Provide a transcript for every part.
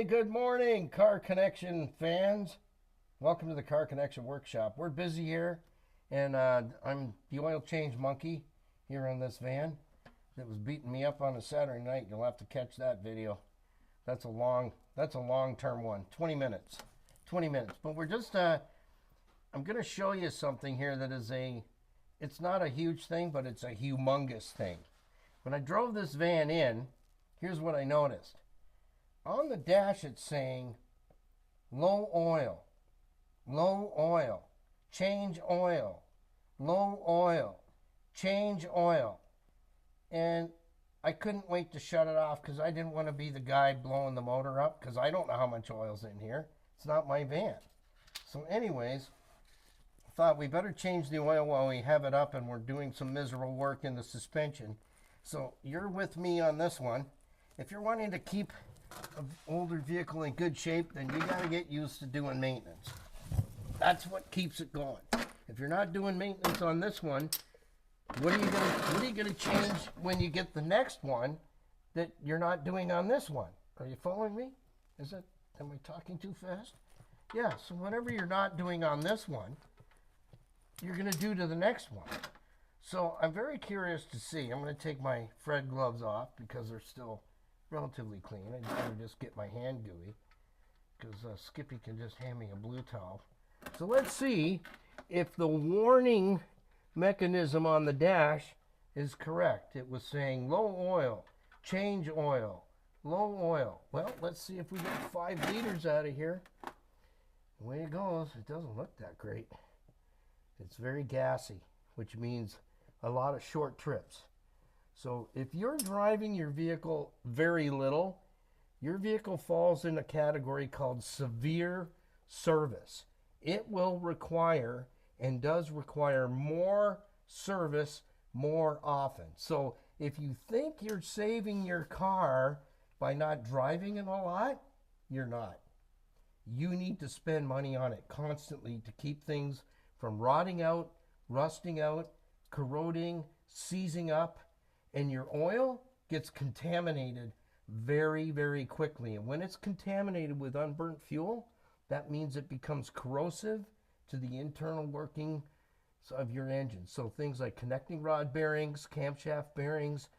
Hey, good morning, Car Connection fans. Welcome to the Car Connection Workshop. We're busy here, and I'm the oil change monkey here on this van that was beating me up on a Saturday night. You'll have to catch that video. That's a long-term one. 20 minutes. 20 minutes. But we're just I'm going to show you something here that is it's not a huge thing, but it's a humongous thing. When I drove this van in, here's what I noticed. On the dash, it's saying low oil, change oil, low oil, change oil. And I couldn't wait to shut it off because I didn't want to be the guy blowing the motor up because I don't know how much oil's in here. It's not my van. So anyways, I thought we better change the oil while we have it up and we're doing some miserable work in the suspension. So you're with me on this one. If you're wanting to keep an older vehicle in good shape, then you got to get used to doing maintenance. That's what keeps it going. If you're not doing maintenance on this one, what are you gonna change when you get the next one that you're not doing on this one? Are you following me? Am I talking too fast? Yeah, so whatever you're not doing on this one, you're gonna do to the next one. So I'm very curious to see. I'm gonna take my Fred gloves off because they're still relatively clean. I'd rather just get my hand gooey because Skippy can just hand me a blue towel. So let's see if the warning mechanism on the dash is correct. It was saying low oil, change oil, low oil. Well, let's see if we get 5 liters out of here. The way it goes, it doesn't look that great. It's very gassy, which means a lot of short trips. So if you're driving your vehicle very little, your vehicle falls in a category called severe service. It will require and does require more service more often. So if you think you're saving your car by not driving it a lot, you're not. You need to spend money on it constantly to keep things from rotting out, rusting out, corroding, seizing up, and your oil gets contaminated very, very quickly. And when it's contaminated with unburnt fuel, that means it becomes corrosive to the internal working of your engine. So things like connecting rod bearings, camshaft bearings,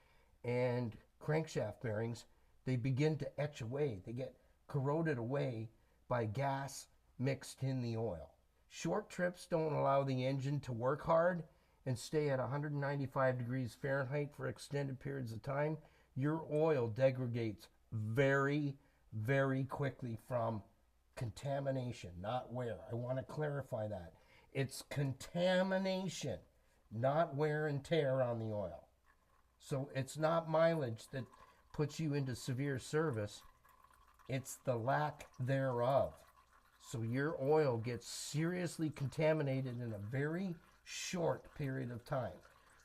and crankshaft bearings, they begin to etch away. They get corroded away by gas mixed in the oil. Short trips don't allow the engine to work hard and stay at 195 degrees Fahrenheit for extended periods of time. Your oil degrades very, very quickly from contamination, not wear. I want to clarify that. It's contamination, not wear and tear on the oil. So it's not mileage that puts you into severe service. It's the lack thereof. So your oil gets seriously contaminated in a very short period of time.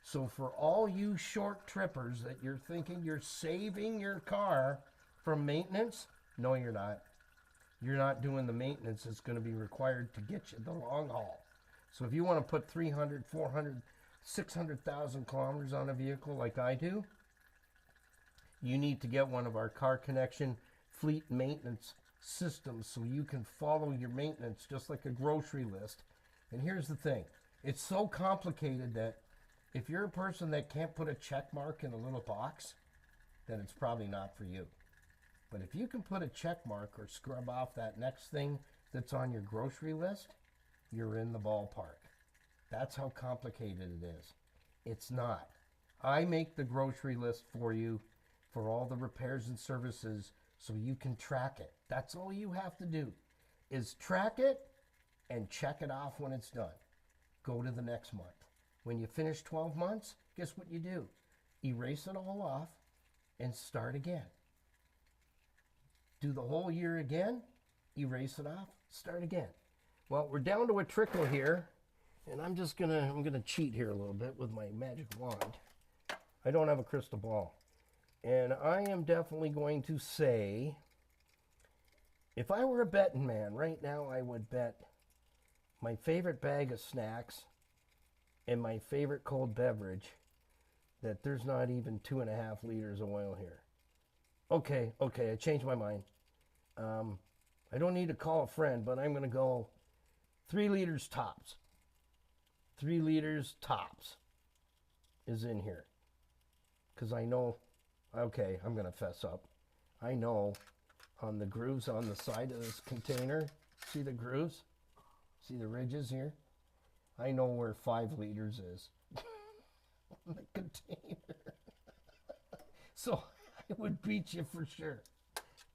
So for all you short trippers that you're thinking you're saving your car from maintenance, no, you're not. You're not doing the maintenance that's going to be required to get you the long haul. So if you want to put 300, 400, 600,000 kilometers on a vehicle like I do, you need to get one of our Car Connection fleet maintenance systems so you can follow your maintenance just like a grocery list. And here's the thing. It's so complicated that if you're a person that can't put a check mark in a little box, then it's probably not for you. But if you can put a check mark or scrub off that next thing that's on your grocery list, you're in the ballpark. That's how complicated it is. It's not. I make the grocery list for you for all the repairs and services so you can track it. That's all you have to do is track it and check it off when it's done. Go to the next month. When you finish 12 months, guess what you do? Erase it all off and start again. Do the whole year again, erase it off, start again. Well, we're down to a trickle here, and I'm gonna cheat here a little bit with my magic wand. I don't have a crystal ball. And I am definitely going to say, if I were a betting man right now, I would bet my favorite bag of snacks and my favorite cold beverage that there's not even 2.5 liters of oil here. Okay, I changed my mind. I don't need to call a friend, but I'm going to go 3 liters tops. 3 liters tops is in here. Because I know, okay, I'm going to fess up. I know on the grooves on the side of this container, see the grooves? See the ridges here? I know where 5 liters is on the container. So I would beat you for sure.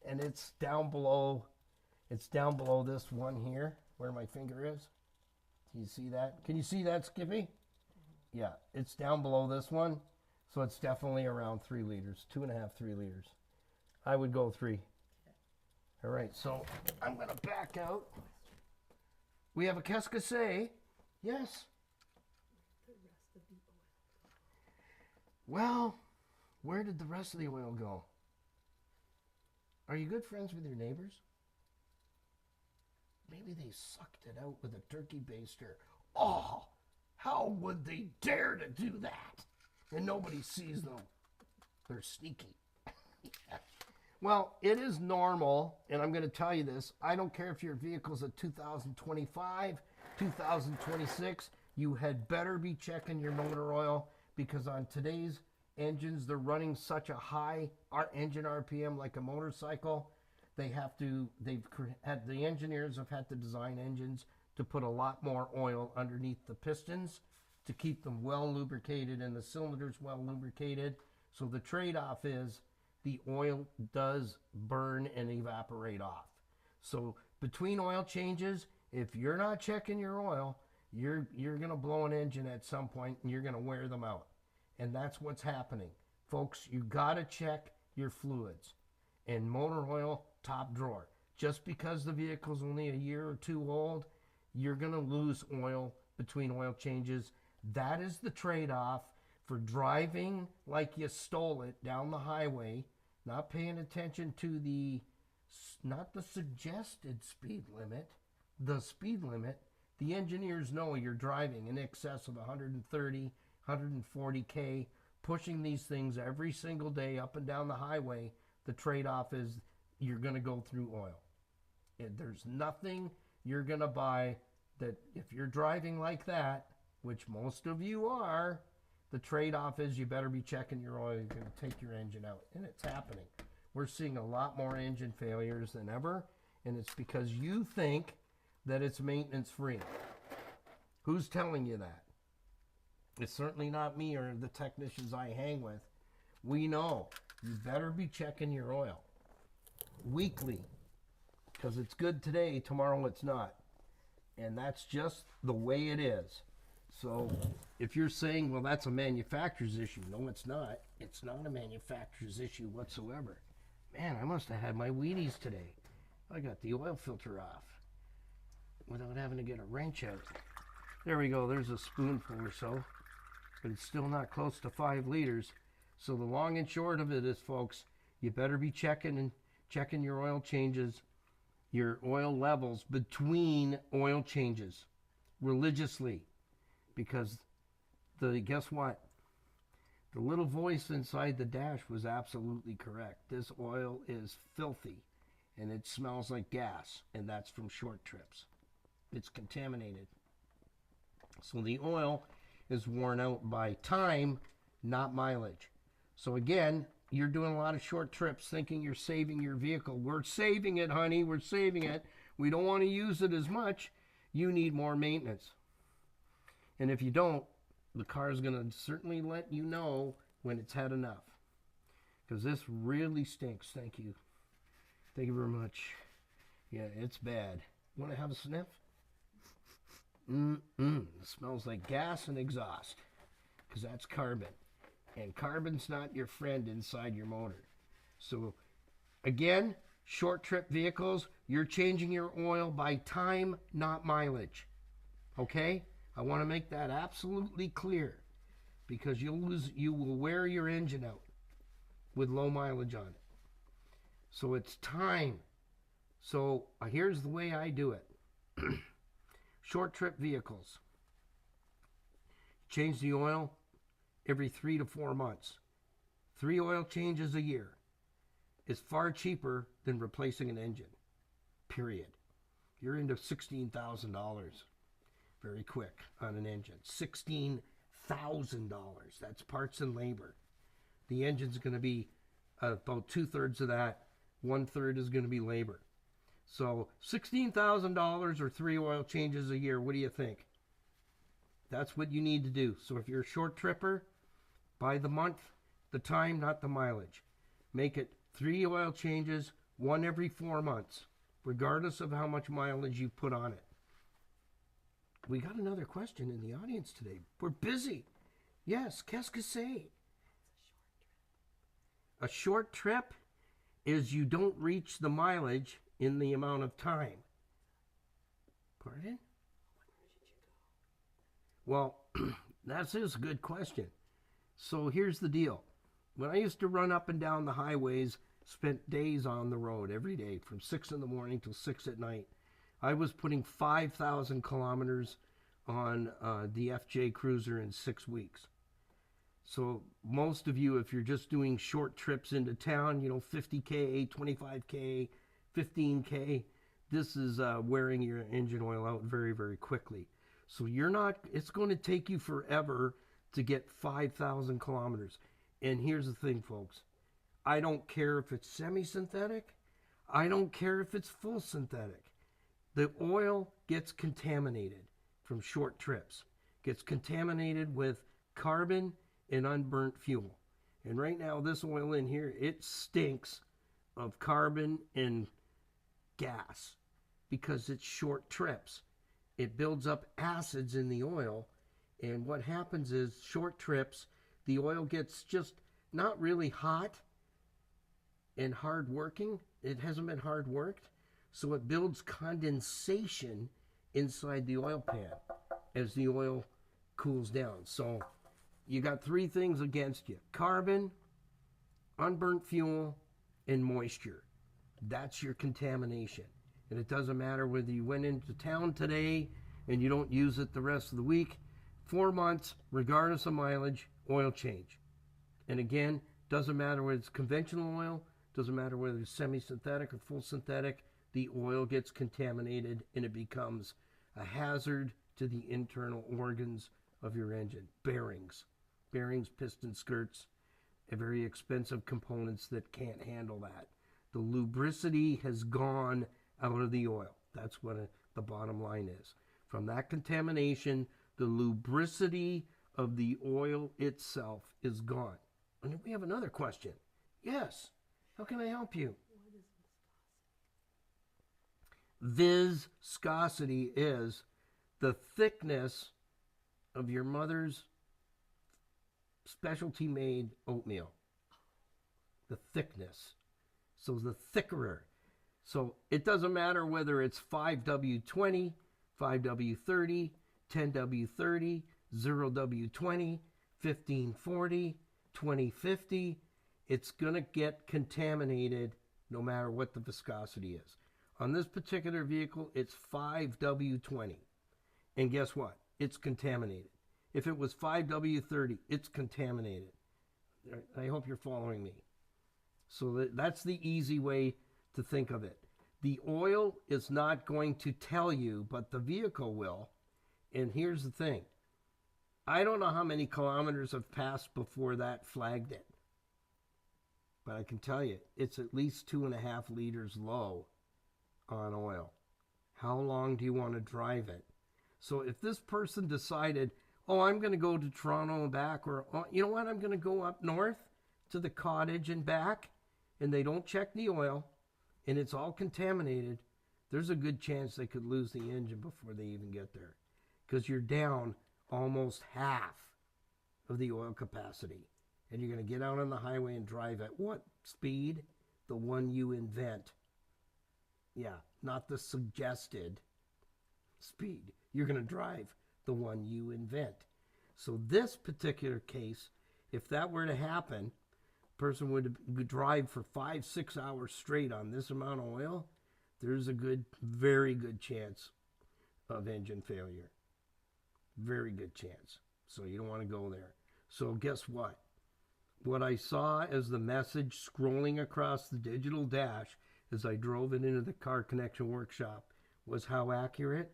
And it's down below this one here where my finger is. Do you see that? Can you see that, Skippy? Yeah, it's down below this one. So it's definitely around 3 liters, 2.5, 3 liters. I would go 3. All right, so I'm going to back out. We have a qu'est-ce que c'est? Yes. Well, where did the rest of the oil go? Are you good friends with your neighbors? Maybe they sucked it out with a turkey baster. Oh, how would they dare to do that? And nobody sees them. They're sneaky. Yeah. Well, it is normal, and I'm going to tell you this. I don't care if your vehicle's a 2025, 2026. You had better be checking your motor oil, because on today's engines, they're running such a high engine RPM like a motorcycle. The engineers have had to design engines to put a lot more oil underneath the pistons to keep them well lubricated and the cylinders well lubricated. So the trade-off is the oil does burn and evaporate off. So between oil changes, if you're not checking your oil, you're going to blow an engine at some point and you're going to wear them out. And that's what's happening. Folks, you got to check your fluids. And motor oil, top drawer. Just because the vehicle's only a year or 2 old, you're going to lose oil between oil changes. That is the trade-off for driving like you stole it down the highway, not paying attention to not the suggested speed limit, the speed limit. The engineers know you're driving in excess of 130, 140K, pushing these things every single day up and down the highway. The trade-off is you're going to go through oil. And there's nothing you're going to buy that, if you're driving like that, which most of you are, the trade-off is you better be checking your oil. You're going to take your engine out. And it's happening. We're seeing a lot more engine failures than ever, and it's because you think that it's maintenance-free. Who's telling you that? It's certainly not me or the technicians I hang with. We know you better be checking your oil weekly, because it's good today, tomorrow it's not. And that's just the way it is. So if you're saying, well, that's a manufacturer's issue, no, it's not. It's not a manufacturer's issue whatsoever. Man, I must have had my Wheaties today. I got the oil filter off without having to get a wrench out. There we go. There's a spoonful or so. But it's still not close to 5 liters. So the long and short of it is, folks, you better be checking your oil changes, your oil levels between oil changes religiously. Because guess what? The little voice inside the dash was absolutely correct. This oil is filthy and it smells like gas, and that's from short trips. It's contaminated. So the oil is worn out by time, not mileage. So again, you're doing a lot of short trips thinking you're saving your vehicle. We're saving it, honey. We're saving it. We don't want to use it as much. You need more maintenance. And if you don't, the car is going to certainly let you know when it's had enough. Because this really stinks. Thank you. Thank you very much. Yeah, it's bad. Want to have a sniff? It smells like gas and exhaust. Because that's carbon. And carbon's not your friend inside your motor. So, again, short trip vehicles, you're changing your oil by time, not mileage. Okay? I want to make that absolutely clear, because you will wear your engine out with low mileage on it. So it's time. So here's the way I do it. Short trip vehicles. Change the oil every 3 to 4 months. 3 oil changes a year is far cheaper than replacing an engine. period. You're into $16,000 very quick on an engine. $16,000. That's parts and labor. The engine's going to be about 2/3 of that. 1/3 is going to be labor. So $16,000 or 3 oil changes a year. What do you think? That's what you need to do. So if you're a short tripper, by the month, the time, not the mileage. Make it 3 oil changes, 1 every 4 months, regardless of how much mileage you put on it. We got another question in the audience today. We're busy. Yes, qu'est-ce que c'est? A short trip is you don't reach the mileage in the amount of time. Pardon? Well, that's a good question. So here's the deal. When I used to run up and down the highways, spent days on the road every day from 6 in the morning till 6 at night. I was putting 5,000 kilometers on the FJ Cruiser in 6 weeks. So most of you, if you're just doing short trips into town, 50K, 25K, 15K, this is wearing your engine oil out very, very quickly. So it's going to take you forever to get 5,000 kilometers. And here's the thing, folks. I don't care if it's semi-synthetic. I don't care if it's full synthetic. The oil gets contaminated from short trips. Gets contaminated with carbon and unburnt fuel. And right now, this oil in here, it stinks of carbon and gas because it's short trips. It builds up acids in the oil, and what happens is short trips, the oil gets just not really hot and hard working. It hasn't been hard worked, so it builds condensation inside the oil pan as the oil cools down. So you got 3 things against you: carbon, unburnt fuel, and moisture. That's your contamination. And it doesn't matter whether you went into town today and you don't use it the rest of the week. 4 months, regardless of mileage, oil change. And again, doesn't matter whether it's conventional oil, doesn't matter whether it's semi-synthetic or full synthetic, the oil gets contaminated and it becomes a hazard to the internal organs of your engine. Bearings, piston skirts, very expensive components that can't handle that. The lubricity has gone out of the oil. That's what the bottom line is. From that contamination, the lubricity of the oil itself is gone. And we have another question. Yes. How can I help you? What is Viscosity is the thickness of your mother's specialty made oatmeal. The thickness. So the thickerer. So it doesn't matter whether it's 5W20, 5W30, 10W30, 0W20, 1540, 2050. It's going to get contaminated no matter what the viscosity is. On this particular vehicle, it's 5W20. And guess what? It's contaminated. If it was 5W30, it's contaminated. I hope you're following me. So that's the easy way to think of it. The oil is not going to tell you, but the vehicle will. And here's the thing. I don't know how many kilometers have passed before that flagged it. But I can tell you, it's at least 2.5 liters low on oil. How long do you want to drive it? So if this person decided, oh, I'm going to go to Toronto and back, or oh, you know what, I'm going to go up north to the cottage and back, and they don't check the oil, and it's all contaminated, there's a good chance they could lose the engine before they even get there. Because you're down almost half of the oil capacity. And you're going to get out on the highway and drive at what speed? The one you invent. Yeah, not the suggested speed. You're going to drive the one you invent. So this particular case, if that were to happen, a person would drive for 5-6 hours straight on this amount of oil, there's a very good chance of engine failure. Very good chance. So you don't want to go there. So guess what I saw as the message scrolling across the digital dash as I drove it into the car connection workshop was how accurate.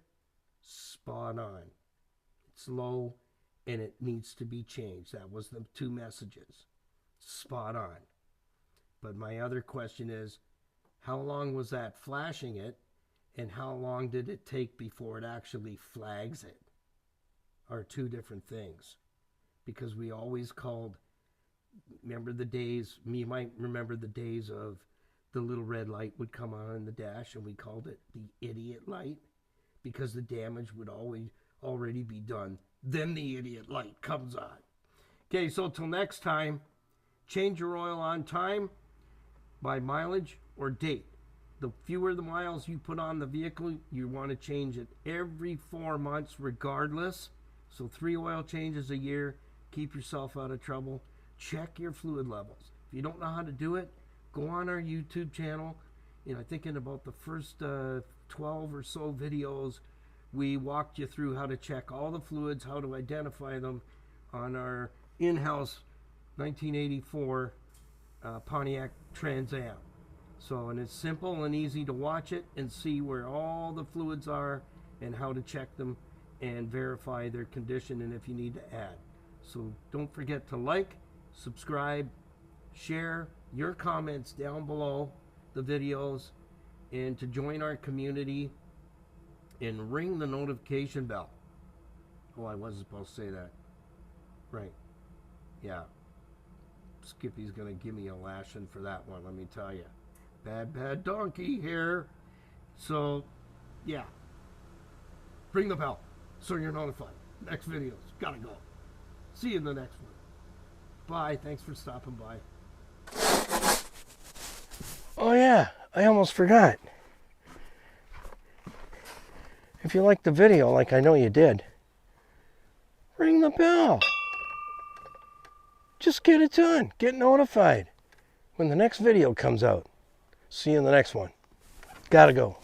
Spot on. It's low and it needs to be changed. That was the 2 messages. Spot on. But my other question is, how long was that flashing it, and how long did it take before it actually flags it? Are 2 different things. Because we always called, remember the days, you might remember the days of the little red light would come on in the dash, and we called it the idiot light, because the damage would always already be done. Then the idiot light comes on. Okay, so till next time, change your oil on time by mileage or date. The fewer the miles you put on the vehicle, you want to change it every 4 months regardless. So 3 oil changes a year. Keep yourself out of trouble. Check your fluid levels. If you don't know how to do it, go on our YouTube channel. I think in about the first 12 or so videos, we walked you through how to check all the fluids, how to identify them on our in-house 1984 Pontiac Trans Am. So, and it's simple and easy to watch it and see where all the fluids are and how to check them and verify their condition and if you need to add. So don't forget to like, subscribe, share your comments down below the videos, and to join our community and ring the notification bell. Oh, I wasn't supposed to say that. Right. Yeah. Skippy's going to give me a lashing for that one, let me tell you. Bad donkey here. So, yeah. Ring the bell so you're notified. Next videos. Gotta go. See you in the next one. Bye. Thanks for stopping by. Oh, yeah. I almost forgot. If you liked the video, like I know you did, ring the bell. Just get it done. Get notified when the next video comes out. See you in the next one. Gotta go.